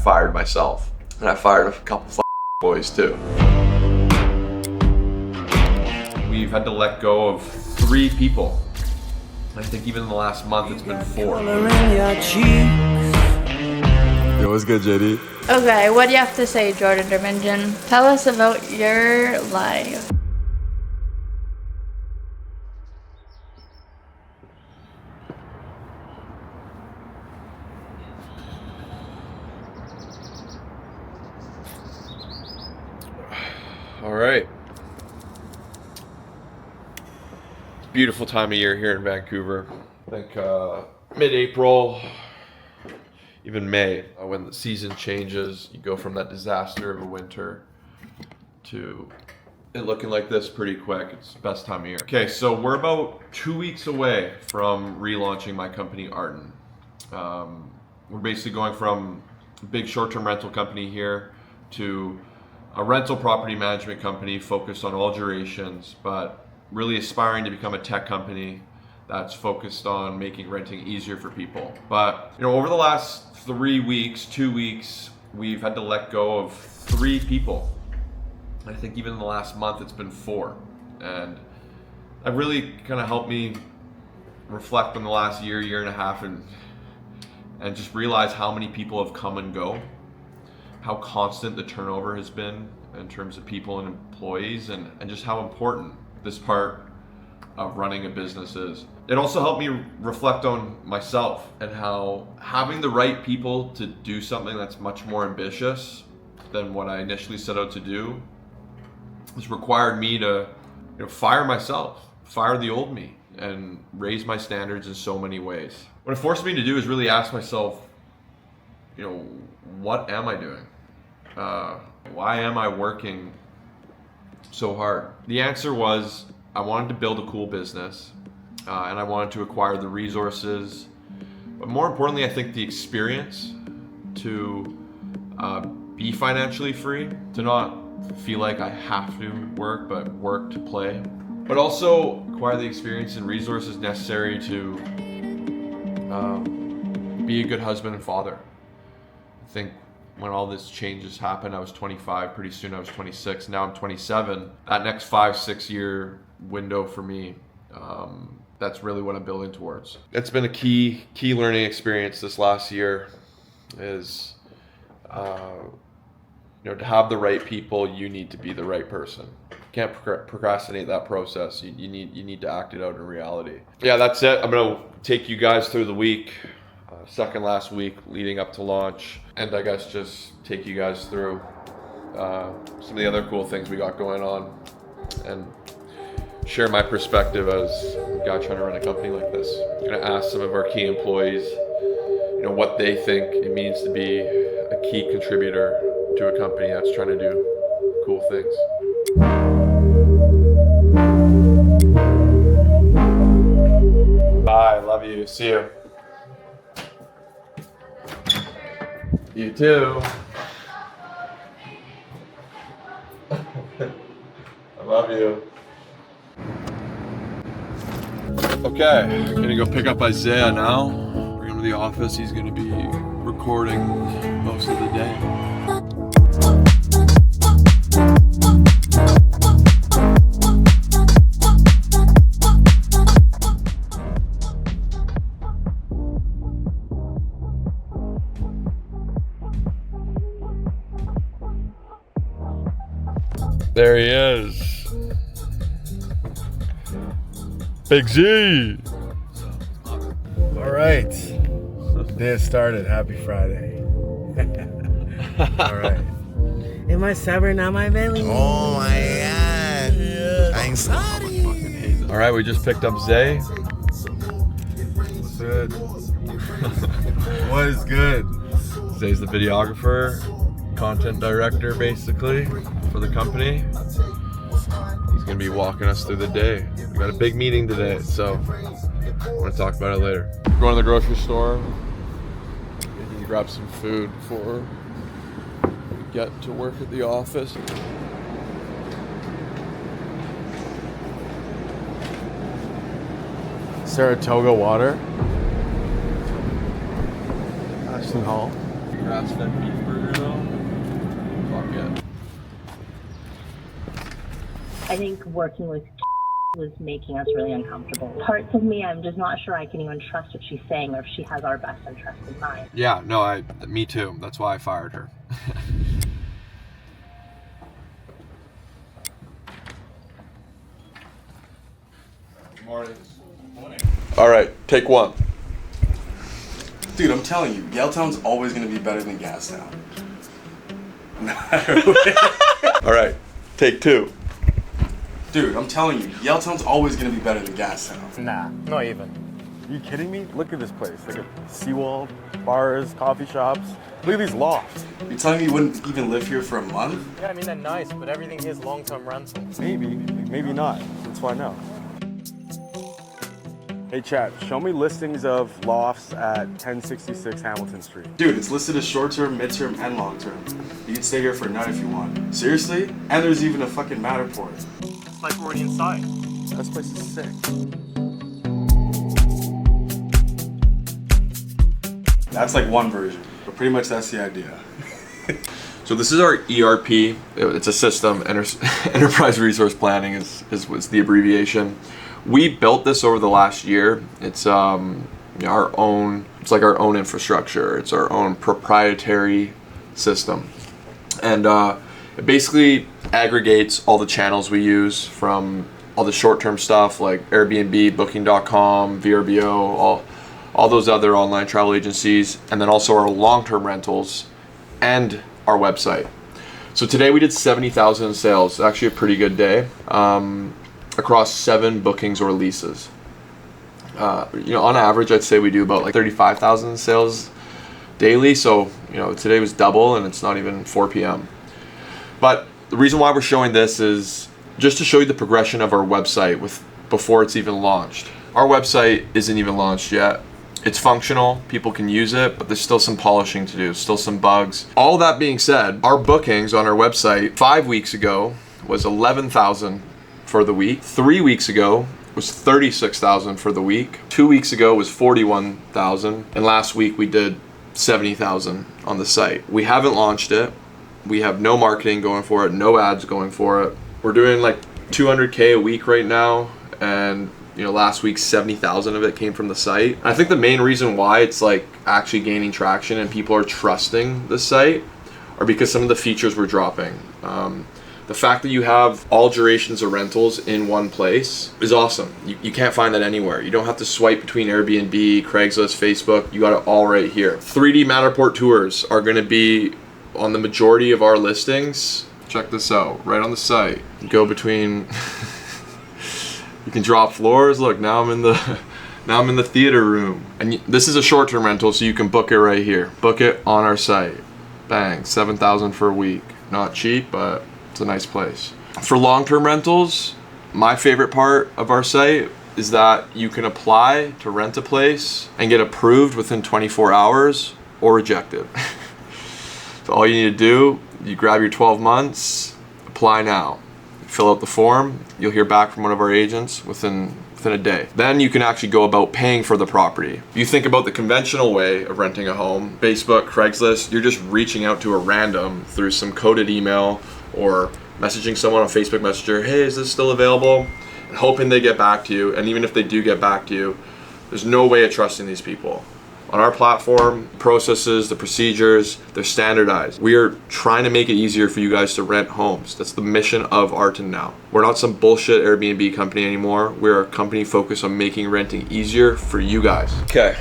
fired myself. And I fired a couple boys too. We've had to let go of 3 people. I think even in the last month it's been 4. Yo, what's good, JD? Okay, what do you have to say, Jordan Dermingen? Tell us about your life. All right. Beautiful time of year here in Vancouver. I think mid-April, even May, when the season changes, you go from that disaster of a winter to it looking like this pretty quick. It's the best time of year. Okay, so we're about 2 weeks away from relaunching my company, Artin. We're basically going from a big short-term rental company here to a rental property management company focused on all durations, but really aspiring to become a tech company that's focused on making renting easier for people. But over the last 2 weeks, we've had to let go of 3 people. I think even in the last month it's been 4. And that really kind of helped me reflect on the last year and a half and just realize how many people have come and go, how constant the turnover has been in terms of people and employees, and just how important this part of running a business is. It also helped me reflect on myself and how having the right people to do something that's much more ambitious than what I initially set out to do has required me to fire myself, fire the old me, and raise my standards in so many ways. What it forced me to do is really ask myself, what am I doing? Why am I working so hard? The answer was I wanted to build a cool business, and I wanted to acquire the resources, but more importantly, I think the experience to be financially free, to not feel like I have to work, but work to play, but also acquire the experience and resources necessary to be a good husband and father. I think when all this changes happened, I was 25, pretty soon I was 26, now I'm 27. That next 5-6 year window for me, that's really what I'm building towards. It's been a key learning experience this last year is, to have the right people, you need to be the right person. You can't procrastinate that process. You need to act it out in reality. Yeah, that's it. I'm gonna take you guys through the week, second last week leading up to launch, and I guess just take you guys through some of the other cool things we got going on and share my perspective as a guy trying to run a company like this. I'm gonna ask some of our key employees, what they think it means to be a key contributor to a company that's trying to do cool things. Bye, love you, see you. You too. I love you. Okay, I'm gonna go pick up Isaiah now. Bring him to the office. He's gonna be recording most of the day. There he is. Big Z. All right. Day has started. Happy Friday. All right. Am I stubborn on my belly? Oh my god. Yeah. I'm sorry. All right, we just picked up Zay. What's good? What is good? Zay's the videographer, content director, basically, for the company. He's gonna be walking us through the day. We got a big meeting today, so I want to talk about it later. We're going to the grocery store. We can grab some food before we get to work at the office. Saratoga water. Ashton Hall. grass-fed beef burger though. Fuck yeah. I think working with was making us really uncomfortable. Parts of me, I'm just not sure I can even trust what she's saying or if she has our best interest in mind. Yeah, no, me too. That's why I fired her. Good morning. All right, take one. Dude, I'm telling you, Yaletown's always gonna be better than Gastown. All right, take two. Dude, I'm telling you, Yaletown's always gonna be better than Gastown. Nah, not even. Are you kidding me? Look at this place. Look at seawall, bars, coffee shops. Look at these lofts. You're telling me you wouldn't even live here for a month? Yeah, I mean, they're nice, but everything here is long-term rental. Maybe, maybe not. Let's find out. Hey chat, show me listings of lofts at 1066 Hamilton Street. Dude, it's listed as short-term, mid-term, and long-term. You can stay here for a night if you want. Seriously? And there's even a fucking Matterport. It's like we're already inside. This place is sick. That's like one version, but pretty much that's the idea. So this is our ERP. It's a system. Enterprise Resource Planning is the abbreviation. We built this over the last year. It's our own. It's like our own infrastructure. It's our own proprietary system, and it basically aggregates all the channels we use, from all the short-term stuff like Airbnb, Booking.com, VRBO, all those other online travel agencies, and then also our long-term rentals and our website. So today we did 70,000 in sales. Actually a pretty good day, across 7 bookings or leases. On average, I'd say we do about like 35,000 in sales daily. So today was double, and it's not even 4 p.m. But the reason why we're showing this is just to show you the progression of our website before it's even launched. Our website isn't even launched yet. It's functional, people can use it, but there's still some polishing to do, still some bugs. All that being said, our bookings on our website 5 weeks ago was 11,000 for the week. 3 weeks ago was 36,000 for the week. 2 weeks ago was 41,000. And last week we did 70,000 on the site. We haven't launched it. We have no marketing going for it, no ads going for it. We're doing like 200K a week right now, and last week 70,000 of it came from the site. I think the main reason why it's like actually gaining traction and people are trusting the site are because some of the features we're dropping. The fact that you have all durations of rentals in one place is awesome. You can't find that anywhere. You don't have to swipe between Airbnb, Craigslist, Facebook. You got it all right here. 3D Matterport tours are going to be on the majority of our listings. Check this out, right on the site. You go between. You can drop floors. Look, now I'm in the theater room. And this is a short-term rental, so you can book it right here. Book it on our site. Bang, 7,000 for a week. Not cheap, but it's a nice place. For long-term rentals, my favorite part of our site is that you can apply to rent a place and get approved within 24 hours or rejected. So all you need to do, you grab your 12 months, apply now. Fill out the form, you'll hear back from one of our agents within a day. Then you can actually go about paying for the property. If you think about the conventional way of renting a home, Facebook, Craigslist, you're just reaching out to a random through some coded email or messaging someone on Facebook Messenger, hey, is this still available? And hoping they get back to you. And even if they do get back to you, there's no way of trusting these people. On our platform, processes, the procedures, they're standardized. We are trying to make it easier for you guys to rent homes. That's the mission of Artin now. We're not some bullshit Airbnb company anymore. We're a company focused on making renting easier for you guys. Okay,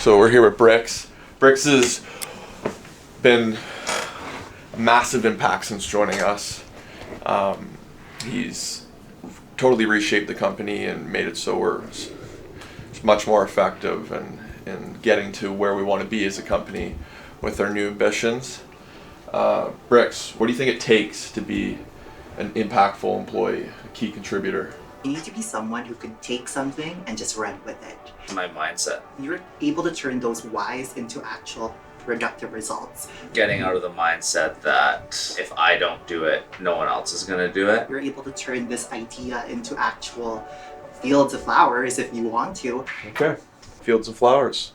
so we're here with Bricks. Bricks has been a massive impact since joining us. He's totally reshaped the company and made it so we're much more effective and getting to where we want to be as a company with our new ambitions. Bricks, what do you think it takes to be an impactful employee, a key contributor? You need to be someone who can take something and just run with it. My mindset. You're able to turn those whys into actual productive results. Getting out of the mindset that if I don't do it, no one else is going to do it. You're able to turn this idea into actual fields of flowers if you want to. Okay, fields of flowers.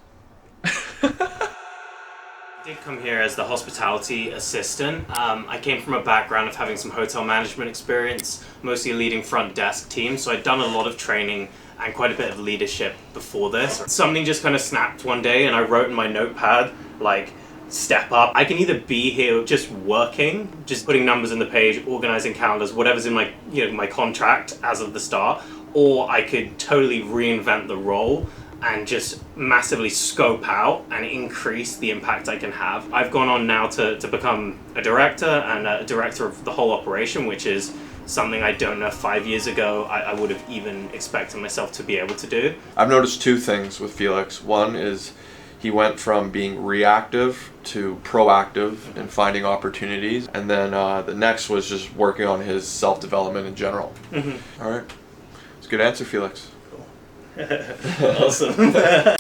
I did come here as the hospitality assistant. I came from a background of having some hotel management experience, mostly leading front desk teams, so I'd done a lot of training and quite a bit of leadership before this. Something just kind of snapped one day and I wrote in my notepad, like, step up. I can either be here just working, just putting numbers in the page, organizing calendars, whatever's in my, my contract as of the start, or I could totally reinvent the role and just massively scope out and increase the impact I can have. I've gone on now to become a director and a director of the whole operation, which is something I don't know 5 years ago I would have even expected myself to be able to do. I've noticed two things with Felix. One is he went from being reactive to proactive in finding opportunities. And then the next was just working on his self-development in general. Mm-hmm. All right. It's a good answer, Felix. Awesome.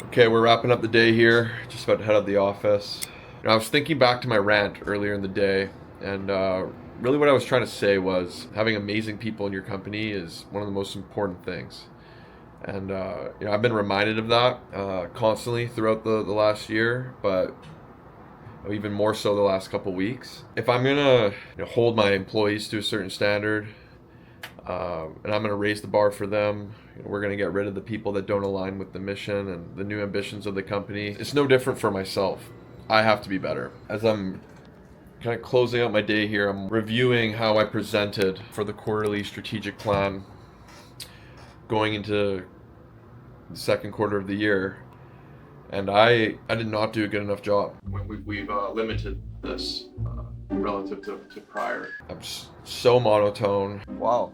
Okay, we're wrapping up the day here. Just about to head out of the office. I was thinking back to my rant earlier in the day, and really what I was trying to say was having amazing people in your company is one of the most important things. And I've been reminded of that constantly throughout the last year, but even more so the last couple weeks. If I'm gonna hold my employees to a certain standard, and I'm gonna raise the bar for them, we're gonna get rid of the people that don't align with the mission and the new ambitions of the company. It's no different for myself. I have to be better. As I'm kind of closing out my day here, I'm reviewing how I presented for the quarterly strategic plan going into the second quarter of the year, and I did not do a good enough job. When we've limited this relative to prior. I'm so monotone. Wow,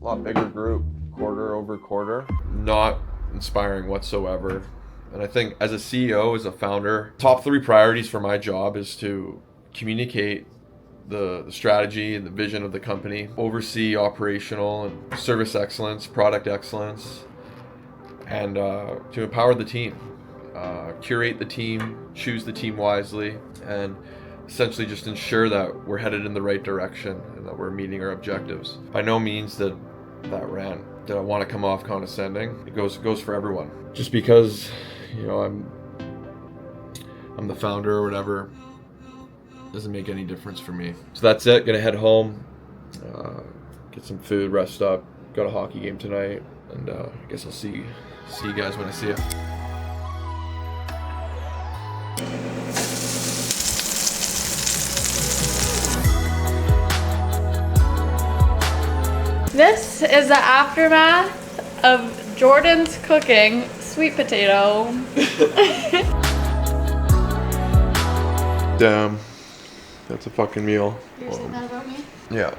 a lot bigger group, quarter over quarter. Not inspiring whatsoever. And I think as a CEO, as a founder, top 3 priorities for my job is to communicate the strategy and the vision of the company, oversee operational and service excellence, product excellence, and to empower the team, curate the team, choose the team wisely, and essentially just ensure that we're headed in the right direction and that we're meeting our objectives. By no means that rant did I want to come off condescending. It goes for everyone. Just because I'm the founder or whatever doesn't make any difference for me. So that's it. Gonna head home, get some food, rest up. Got a hockey game tonight, and I guess I'll see you guys when I see you. This is the aftermath of Jordan's cooking sweet potato. Damn, that's a fucking meal. You're saying that about me? Yeah.